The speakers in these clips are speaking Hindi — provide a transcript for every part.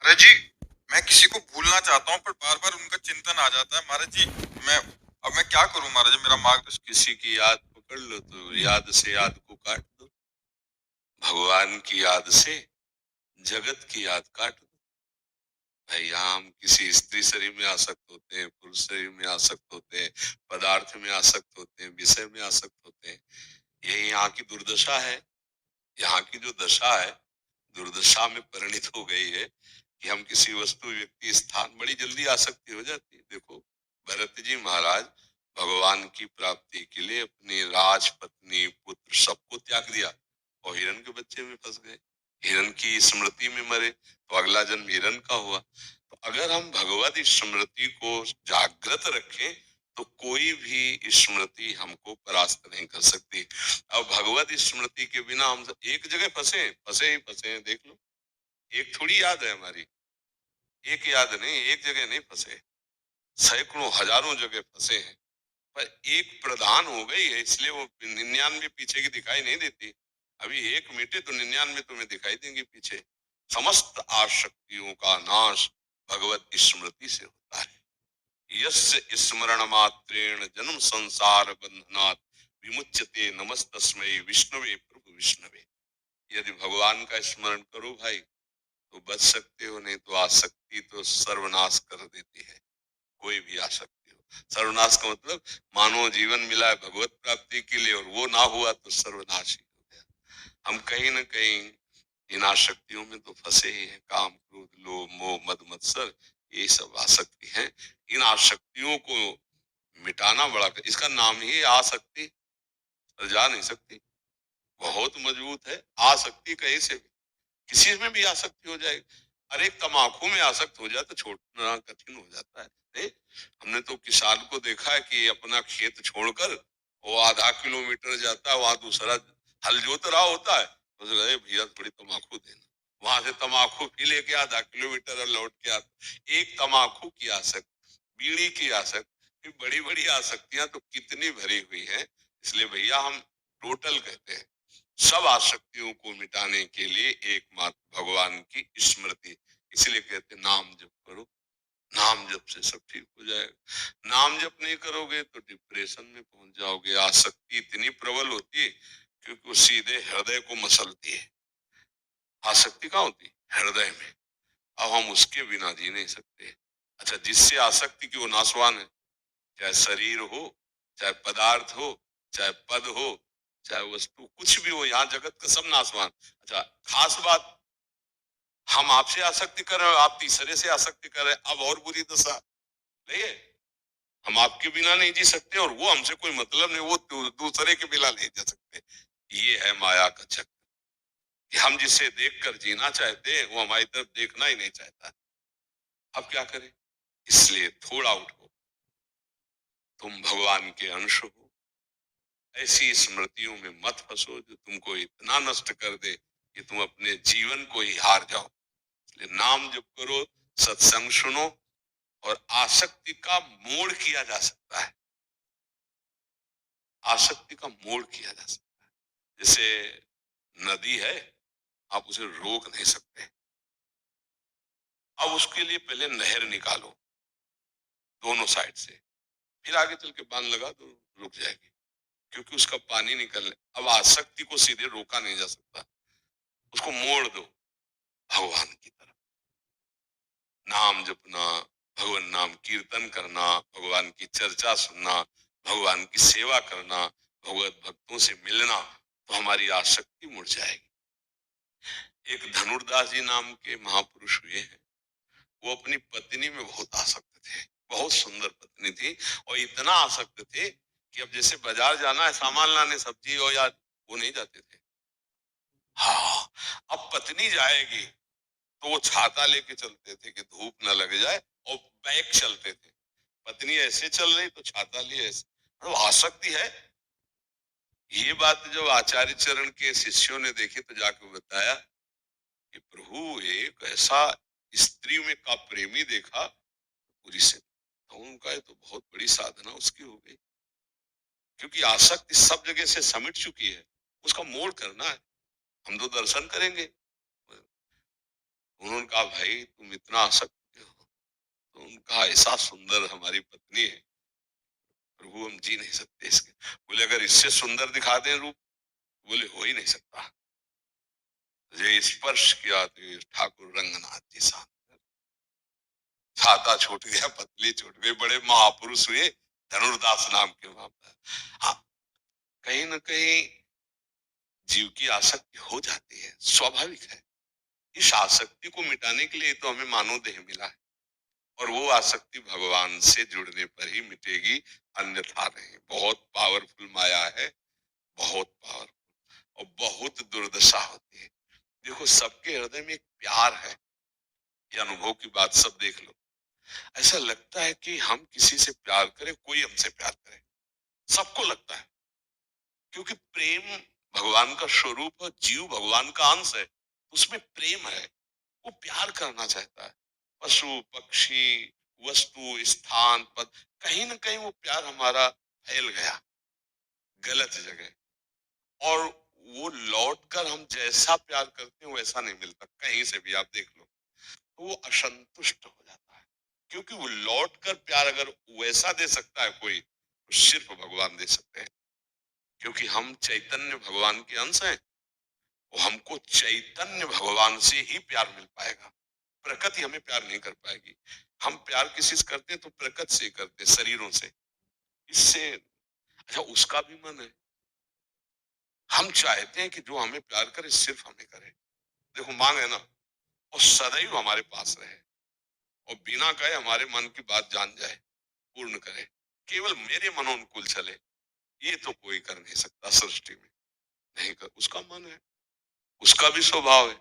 अरे जी, मैं किसी को भूलना चाहता हूँ पर बार बार उनका चिंतन आ जाता है महाराज जी। मैं अब मैं क्या करूँ महाराज जी, मेरा मार्गदर्शन। किसी की याद पकड़ लो तो याद से याद को काट दो। भगवान की याद से जगत की याद काट दो। भाई हम किसी स्त्री शरीर में आसक्त होते हैं, पुरुष शरीर में आसक्त होते हैं, पदार्थ में आसक्त होते हैं, विषय में आसक्त होते हैं। यही यहाँ की दुर्दशा है। यहाँ की जो दशा है, दुर्दशा में परिणित हो गई है कि हम किसी वस्तु, व्यक्ति, स्थान बड़ी जल्दी आसक्ति हो जाती है। देखो भरत जी महाराज भगवान की प्राप्ति के लिए अपनी राज पत्नी, पुत्र सबको त्याग दिया और हिरण के बच्चे में फंस गए। हिरण की स्मृति में मरे तो अगला जन्म हिरण का हुआ। तो अगर हम भगवत स्मृति को जागृत रखें तो कोई भी स्मृति हमको परास्त नहीं कर सकती। अब भगवत स्मृति के बिना हम एक जगह फंसे फंसे ही फंसे हैं। देख लो, एक थोड़ी याद है हमारी, एक याद नहीं, एक जगह नहीं फंसे, सैकड़ों हजारों जगह फंसे हैं। पर एक प्रधान हो गई है इसलिए वो 99 पीछे की दिखाई नहीं देती। अभी एक मिटे तो 99 तुम्हें दिखाई देंगे पीछे। समस्त आसक्तियों का नाश भगवत स्मृति से होता है। यस्य स्मरण मात्रेण जन्म संसार बंधनात् विमुच्यते नमस्तस्मै विष्णुवे प्रभु विष्णुवे। यदि भगवान का स्मरण करो भाई तो बच सकते हो, नहीं तो आसक्ति तो सर्वनाश कर देती है। कोई भी आसक्ति हो, सर्वनाश का मतलब मानव जीवन मिला है भगवत प्राप्ति के लिए और वो ना हुआ तो सर्वनाश ही हो गया। हम कहीं ना कहीं इन आसक्तियों में तो फंसे ही हैं। काम, क्रोध, लोभ, मोह, मद, मत्सर, ये सब आसक्ति है। इन आसक्तियों को मिटाना बड़ा, इसका नाम ही आसक्ति, जा नहीं सकती, बहुत मजबूत है। आसक्ति कहीं से भी, किसी में भी आसक्ति हो जाएगी। अरे तम्बाकू में आसक्त हो जाए तो छोड़ना कठिन हो जाता है। नहीं? हमने तो किसान को देखा है कि अपना खेत छोड़कर वो आधा किलोमीटर जाता है, वहां दूसरा हल जोत रहा होता है, तो अरे भैया थोड़ी तम्बाकू देना, वहां से तम्बाकू भी लेके आधा किलोमीटर और लौट के आता। एक तम्बाकू की आसक्त, बीड़ी की आसक्त, बड़ी बड़ी आसक्तियां तो कितनी भरी हुई है। इसलिए भैया हम टोटल कहते हैं सब आसक्तियों को मिटाने के लिए एकमात्र भगवान की स्मृति। इसलिए कहते नाम जप करो, नाम जप से सब ठीक हो जाएगा। नाम जप नहीं करोगे तो डिप्रेशन में पहुंच जाओगे। आसक्ति इतनी प्रबल होती है क्योंकि वो सीधे हृदय को मसलती है। आसक्ति कहाँ होती है? हृदय में। अब हम उसके बिना जी नहीं सकते। अच्छा, जिससे आसक्ति की वो नाशवान है, चाहे शरीर हो, चाहे पदार्थ हो, चाहे पद हो, चाहे वस्तु कुछ भी हो, यहाँ जगत का सब नाशवान। अच्छा, खास बात, हम आपसे आसक्ति कर रहे हो, आप तीसरे से आसक्ति कर रहे हैं, अब और बुरी दशा नहीं है। हम आपके बिना नहीं जी सकते और वो हमसे कोई मतलब नहीं, वो दूसरे के बिना नहीं जी सकते। ये है माया का चक्कर कि हम जिसे देखकर जीना चाहते हैं वो हमारी तरफ देखना ही नहीं चाहता। अब क्या करें? इसलिए थोड़ा उठो, तुम भगवान के अंश हो। ऐसी स्मृतियों में मत फंसो जो तुमको इतना नष्ट कर दे कि तुम अपने जीवन को ही हार जाओ। इसलिए नाम जप करो, सत्संग सुनो, और आसक्ति का मोड़ किया जा सकता है। आसक्ति का मोड़ किया जा सकता है। जैसे नदी है, आप उसे रोक नहीं सकते। अब उसके लिए पहले नहर निकालो दोनों साइड से, फिर आगे चल के बांध लगा तो रुक जाएगी, क्योंकि उसका पानी निकलने। अब आसक्ति को सीधे रोका नहीं जा सकता, उसको मोड़ दो भगवान की तरफ। नाम जपना, भगवान नाम कीर्तन करना, भगवान की चर्चा सुनना, भगवान की सेवा करना, भगवत भक्तों से मिलना, तो हमारी आसक्ति मुड़ जाएगी। एक धनुर्दास जी नाम के महापुरुष हुए हैं। वो अपनी पत्नी में बहुत आसक्त थे, बहुत सुंदर पत्नी थी, और इतना आसक्त थे कि अब जैसे बाजार जाना है सामान लाने, सब्जी और या, वो नहीं जाते थे। हाँ, अब पत्नी जाएगी तो वो छाता लेके चलते थे कि धूप न लग जाए, और बैक चलते थे। पत्नी ऐसे चल रही तो छाता लिए ऐसे, मतलब आसक्ति है। ये बात जब आचार्य चरण के शिष्यों ने देखी तो जाके बताया कि प्रभु एक ऐसा स्त्री में का प्रेमी देखा पूरी से, तो उनका ये तो बहुत बड़ी साधना उसकी हो गई, क्योंकि आसक्ति सब जगह से समिट चुकी है, उसका मोड़ करना है। हम तो दर्शन करेंगे, उन्होंने कहा भाई तुम इतना आसक्त हो? तो उन्होंने कहा ऐसा सुंदर हमारी पत्नी है प्रभु, हम जी नहीं सकते इसके। बोले अगर इससे सुंदर दिखा दें रूप? बोले हो ही नहीं सकता। ये स्पर्श किया तो ये ठाकुर रंगनाथ जी साहब, छाता छूट गया, पतली छूट गई, बड़े महापुरुष हुए धनुर्दास नाम के वहां पर। हाँ, कहीं ना कहीं जीव की आसक्ति हो जाती है, स्वाभाविक है। इस आसक्ति को मिटाने के लिए तो हमें मानव देह मिला है, और वो आसक्ति भगवान से जुड़ने पर ही मिटेगी, अन्यथा नहीं। बहुत पावरफुल माया है, बहुत पावरफुल, और बहुत दुर्दशा होती है। देखो सबके हृदय में एक प्यार है, ये अनुभव की बात सब देख लो। ऐसा लगता है कि हम किसी से प्यार करें, कोई हमसे प्यार करे, सबको लगता है, क्योंकि प्रेम भगवान का स्वरूप है, जीव भगवान का अंश है, उसमें प्रेम है, वो प्यार करना चाहता है। पशु पक्षी वस्तु स्थान पद, कहीं ना कहीं वो प्यार हमारा फैल गया गलत जगह, और वो लौट कर हम जैसा प्यार करते हैं वैसा नहीं मिलता, कहीं से भी आप देख लो, तो वो असंतुष्ट हो जाता है। क्योंकि वो लौट कर प्यार अगर वैसा दे सकता है कोई, तो सिर्फ भगवान दे सकते हैं, क्योंकि हम चैतन्य भगवान के अंश हैं। वो हमको चैतन्य भगवान से ही प्यार मिल पाएगा, प्रकृति हमें प्यार नहीं कर पाएगी। हम प्यार किसी से करते हैं तो प्रकृति से करते हैं, शरीरों से, इससे। अच्छा, उसका भी मन है, हम चाहते हैं कि जो हमें प्यार करे सिर्फ हमें करे। देखो मांग है ना, और सदैव हमारे पास रहे, और बिना कहे हमारे मन की बात जान जाए, पूर्ण करे, केवल मेरे मनोनुकूल चले, ये तो कोई कर नहीं सकता सृष्टि में, नहीं कर। उसका मन है, उसका भी स्वभाव है,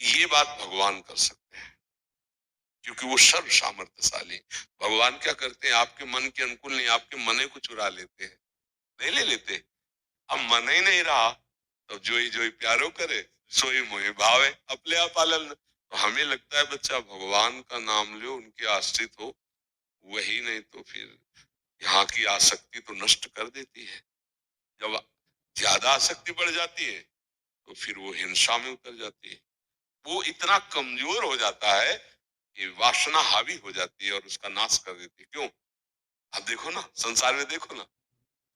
ये बात भगवान कर सकते हैं, क्योंकि वो सर्व सामर्थ्यशाली। भगवान क्या करते हैं, आपके मन के अनुकूल नहीं, आपके मने को चुरा लेते हैं, नहीं ले लेते। अब मन ही नहीं रहा, तो जोई जोई प्यारो करे, सोई मोहि भावे, अपने आप पालन। तो हमें लगता है बच्चा भगवान का नाम लो, उनके आश्रित हो, वही नहीं तो फिर यहाँ की आसक्ति तो नष्ट कर देती है। जब ज्यादा आसक्ति बढ़ जाती है तो फिर वो हिंसा में उतर जाती है, वो इतना कमजोर हो जाता है कि वासना हावी हो जाती है और उसका नाश कर देती है। क्यों? अब देखो ना, संसार में देखो ना,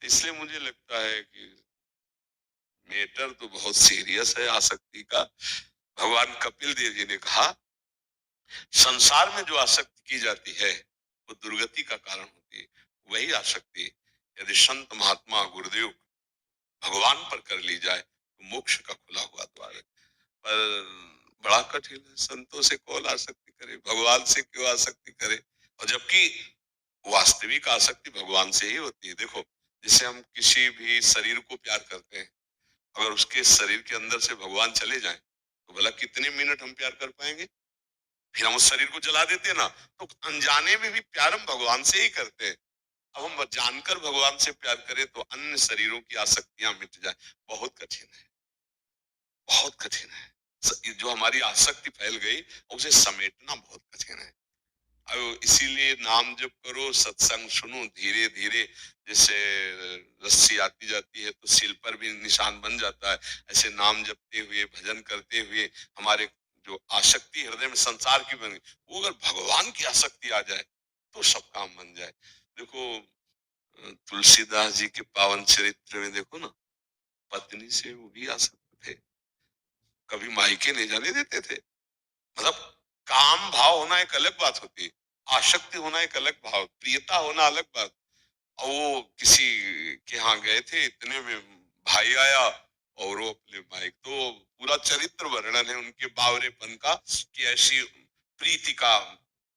इसलिए मुझे लगता है कि मैटर तो बहुत सीरियस है आसक्ति का। भगवान कपिल देव जी ने कहा, संसार में जो आसक्ति की जाती है वो दुर्गति का कारण होती है। वही आसक्ति यदि संत महात्मा गुरुदेव भगवान पर कर ली जाए तो मोक्ष का खुला हुआ द्वार है। पर बड़ा कठिन है, संतों से कौन आसक्ति करे, भगवान से क्यों आसक्ति करे? और जबकि वास्तविक आसक्ति भगवान से ही होती है। देखो, जैसे हम किसी भी शरीर को प्यार करते हैं, अगर उसके शरीर के अंदर से भगवान चले जाएं तो भला कितने मिनट हम प्यार कर पाएंगे? फिर हम उस शरीर को जला देते हैं ना। तो अनजाने में भी प्यार हम भगवान से ही करते हैं। अब हम जानकर भगवान से प्यार करें तो अन्य शरीरों की आसक्तियां मिट जाए, बहुत कठिन है, बहुत कठिन है। जो हमारी आसक्ति फैल गई उसे समेटना बहुत कठिन है। अब इसीलिए नाम जप करो, सत्संग सुनो, धीरे धीरे जैसे रस्सी आती जाती है तो सिल पर भी निशान बन जाता है, ऐसे नाम जपते हुए भजन करते हुए हमारे जो आसक्ति हृदय में संसार की बन गई, वो अगर भगवान की आसक्ति आ जाए तो सब काम बन जाए। देखो तुलसीदास जी के पावन चरित्र में देखो ना, पत्नी से वो भी आसक्त थे, कभी मायके नहीं जाने देते थे। मतलब काम भाव होना एक अलग बात होती है, आसक्ति होना एक अलग भाव, प्रियता होना अलग बात। और वो किसी के यहाँ गए थे, इतने में भाई आया और वो अपने भाई, तो पूरा चरित्र वर्णन है उनके बावरेपन का कि ऐसी प्रीति का।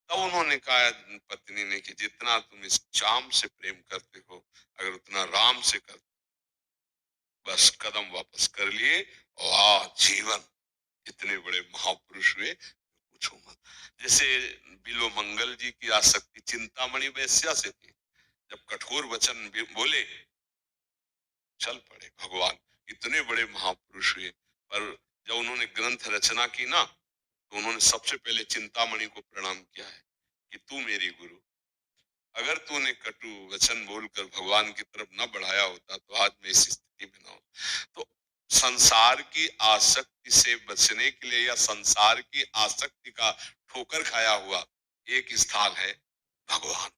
तब उन्होंने कहा पत्नी ने कि जितना तुम इस चाम से प्रेम करते हो, अगर उतना राम से कर, बस कदम वापस कर लिए और जीवन। इतने बड़े महापुरुष हुए, पूछो मत। जैसे बिलो मंगल जी की आसक्ति चिंतामणि वैश्या से थी, जब कठोर वचन बोले चल पड़े भगवान। इतने बड़े महापुरुष हुए, पर जब उन्होंने ग्रंथ रचना की ना, तो उन्होंने सबसे पहले चिंतामणि को प्रणाम किया है कि तू मेरी गुरु, अगर तूने कटु वचन बोलकर भगवान की तरफ न बढ़ाया होता तो आज मैं इस स्थिति में ना हो। तो संसार की आसक्ति से बचने के लिए या संसार की आसक्ति का ठोकर खाया हुआ एक स्थान है भगवान।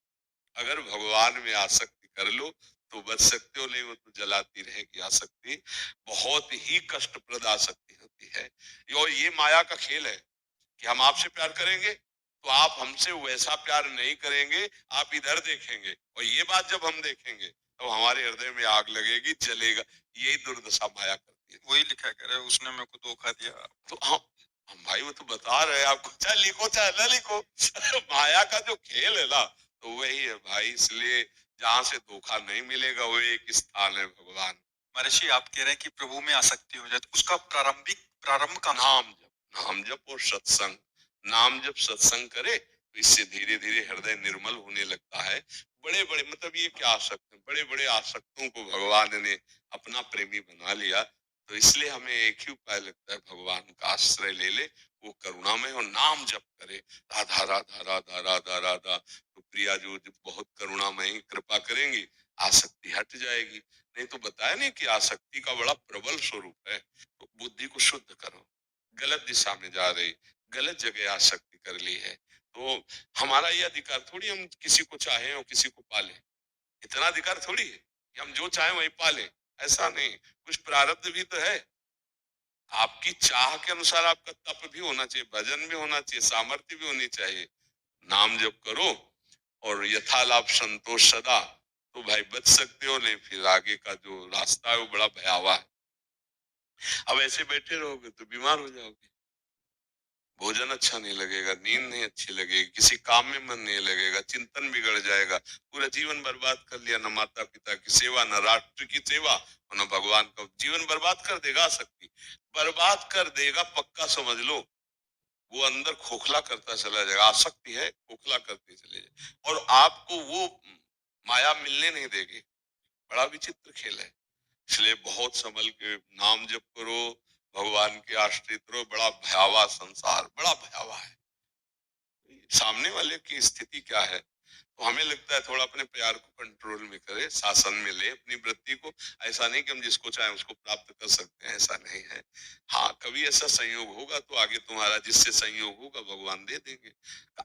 अगर भगवान में आसक्ति कर लो तो बच सकते हो, नहीं वो तो जलाती रहेगी आसक्ति। बहुत ही कष्टप्रद आसक्ति होती है। और ये माया का खेल है कि हम आपसे प्यार करेंगे तो आप हमसे वैसा प्यार नहीं करेंगे, आप इधर देखेंगे और ये बात जब हम देखेंगे तो हमारे हृदय में आग लगेगी, जलेगा। यही दुर्दशा माया करती है। वही लिखा कह रहे उसने मेरे को धोखा दिया। तो हम भाई वो तो बता रहे हैं आपको, चाहे लिखो चाहे ना लिखो माया का जो खेल है ना तो वही है भाई। इसलिए जहाँ से धोखा नहीं मिलेगा वो एक स्थान है भगवान। महर्षि आप कह रहे हैं कि प्रभु में आसक्ति हो जाए तो उसका प्रारंभ का नाम जप और सत्संग। नाम जप सत्संग करे तो इससे धीरे धीरे हृदय निर्मल होने लगता है। बड़े बड़े मतलब ये क्या आसक्त है, बड़े बड़े आसक्तों को भगवान ने अपना प्रेमी बना लिया। तो इसलिए हमें एक ही उपाय लगता है, भगवान का आश्रय ले ले, वो करुणामय और नाम जप करे, राधा राधा राधा राधा राधा। तो प्रिया जो बहुत करुणामय कृपा करेंगी, आसक्ति हट जाएगी। नहीं तो बताया नहीं कि आसक्ति का बड़ा प्रबल स्वरूप है। तो बुद्धि को शुद्ध करो, गलत दिशा में जा रही, गलत जगह आसक्ति कर ली है। तो हमारा ये अधिकार थोड़ी हम किसी को चाहें और किसी को पालें। इतना अधिकार थोड़ी है कि हम जो चाहें वही पालें। ऐसा नहीं, कुछ प्रारब्ध भी तो है। आपकी चाह के अनुसार आपका तप भी होना चाहिए, भजन भी होना चाहिए, सामर्थ्य भी होनी चाहिए। नाम जप करो और यथालाभ संतोष सदा, तो भाई बच सकते हो। नहीं फिर आगे का जो रास्ता है वो बड़ा भयावह है। अब ऐसे बैठे रहोगे तो बीमार हो जाओगे, भोजन अच्छा नहीं लगेगा, नींद नहीं अच्छी लगेगी, किसी काम में मन नहीं लगेगा, चिंतन बिगड़ जाएगा, पूरा जीवन बर्बाद कर लिया। न माता पिता की सेवा, न राष्ट्र की सेवा और न भगवान का। जीवन बर्बाद कर देगा, आसक्ति बर्बाद कर देगा, पक्का समझ लो। वो अंदर खोखला करता चला जाएगा, आसक्ति है खोखला करते चले जाए और आपको वो माया मिलने नहीं देगी। बड़ा विचित्र खेल है। इसलिए बहुत संभल के नाम जप करो, भगवान के आश्रित रहो। बड़ा भयावह संसार, बड़ा भयावह है। सामने वाले की स्थिति क्या है, तो हमें लगता है थोड़ा अपने प्यार को कंट्रोल में करे, शासन में ले अपनी वृत्ति को। ऐसा नहीं कि हम जिसको चाहे उसको प्राप्त कर सकते हैं, ऐसा नहीं है। हाँ, कभी ऐसा संयोग होगा तो आगे तुम्हारा जिससे संयोग होगा भगवान दे देंगे।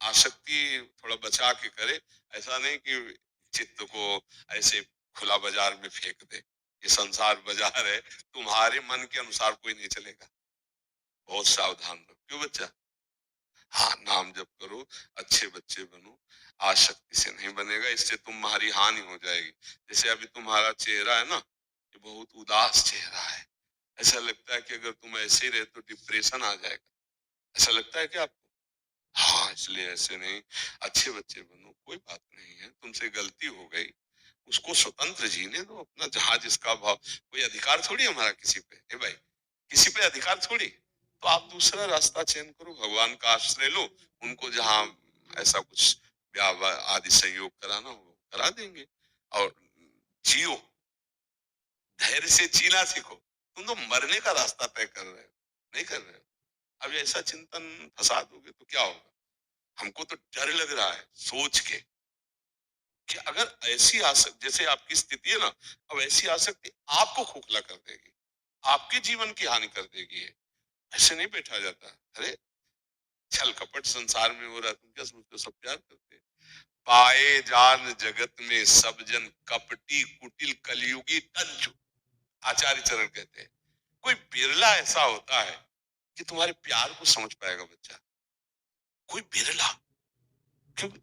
आसक्ति थोड़ा बचा के करे, ऐसा नहीं कि चित्त को ऐसे खुला बाजार में फेंक दे। ये संसार बाजार है, तुम्हारे मन के अनुसार कोई नहीं चलेगा। बहुत सावधान रहो। क्यों बच्चा? हाँ, नाम जप करो, अच्छे बच्चे बनो, आसक्ति से नहीं बनेगा, इससे तुम्हारी हानि हो जाएगी। जैसे अभी तुम्हारा चेहरा है ना, ये बहुत उदास चेहरा है। ऐसा लगता है कि अगर तुम ऐसे ही रहे तो डिप्रेशन आ जाएगा। ऐसा लगता है कि आपको? हाँ, इसलिए ऐसे नहीं, अच्छे बच्चे बनो, कोई बात नहीं है, तुमसे गलती हो गई, उसको स्वतंत्र जीने दो अपना, जहां जिसका भाव। कोई अधिकार थोड़ी हमारा किसी पे, ए भाई, किसी पे अधिकार थोड़ी। तो आप दूसरा रास्ता चयन करो, भगवान का आश्रय लो, उनको जहां ऐसा कुछ ब्याह आदि संयोग कराना हो करा देंगे। और जियो, धैर्य से जीना सीखो। तुम तो मरने का रास्ता तय कर रहे हो, नहीं कर रहे हो। अब ऐसा चिंतन फसाद दोगे तो क्या होगा? हमको तो डर लग रहा है सोच के कि अगर ऐसी आसक्ति, जैसे आपकी स्थिति है ना, अब ऐसी आसक्ति आपको खोखला कर देगी, आपके जीवन की हानि कर देगी। ऐसे नहीं बैठा जाता। अरे छल कपट संसार में हो रहा है, तुम क्या समझते हो सब प्यार करते हैं? पाए जान जगत में सब जन कपटी कुटिल कलयुगी कंचु। आचार्य चरण कहते हैं कोई बिरला ऐसा होता है कि तुम्हारे प्यार को समझ पाएगा बच्चा, कोई बिरला। क्योंकि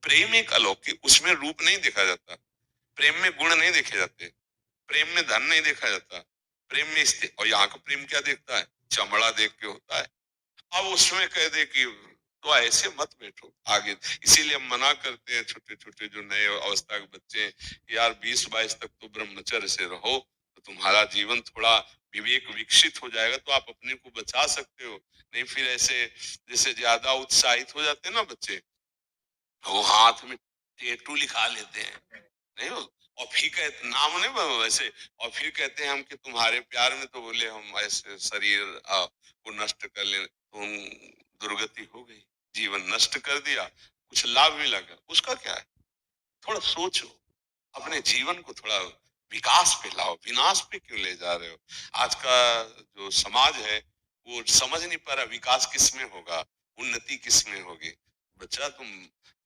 प्रेम एक अलौकिक, उसमें रूप नहीं देखा जाता, प्रेम में गुण नहीं देखे जाते, प्रेम में धन नहीं देखा जाता, प्रेम में स्थिति। और यहाँ का प्रेम क्या देखता है? चमड़ा देख के होता है। अब उसमें कह दे कि तो ऐसे मत बैठो आगे। इसीलिए हम मना करते हैं छोटे छोटे जो नए अवस्था के बच्चे हैं, यार 20-22 तक तो ब्रह्मचर्य से रहो, तो तुम्हारा जीवन थोड़ा विवेक विकसित हो जाएगा, तो आप अपने को बचा सकते हो। नहीं फिर ऐसे जैसे ज्यादा उत्साहित हो जाते हैं ना बच्चे, वो हाथ में टेटू लिखा लेते हैं, नहीं हो, और फिर कहते नाम नहीं वैसे, और फिर कहते हैं हम कि तुम्हारे प्यार में, तो बोले हम ऐसे शरीर को नष्ट कर ले, तो दुर्गति हो गई, जीवन नष्ट कर दिया, कुछ लाभ भी लगा, उसका क्या है? थोड़ा सोचो, अपने जीवन को थोड़ा विकास पे लाओ, विनाश पे क्यों ले जा रहे हो? आज का जो समाज है वो समझ नहीं पा रहा विकास किस में होगा, उन्नति किस में होगी। बच्चा तुम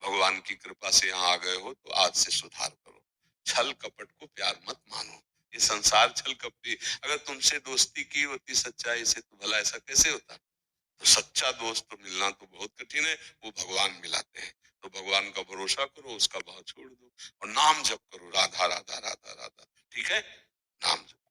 भगवान की कृपा से यहाँ आ गए हो तो आज से सुधार करो। छल कपट को प्यार मत मानो। ये संसार छल कपटी, अगर तुमसे दोस्ती की होती सच्चाई से तो भला ऐसा कैसे होता? तो सच्चा दोस्त तो मिलना तो बहुत कठिन है, वो भगवान मिलाते हैं। तो भगवान का भरोसा करो, उसका भाव छोड़ दो और नाम जप करो, राधा राधा राधा राधा। ठीक है, नाम जप।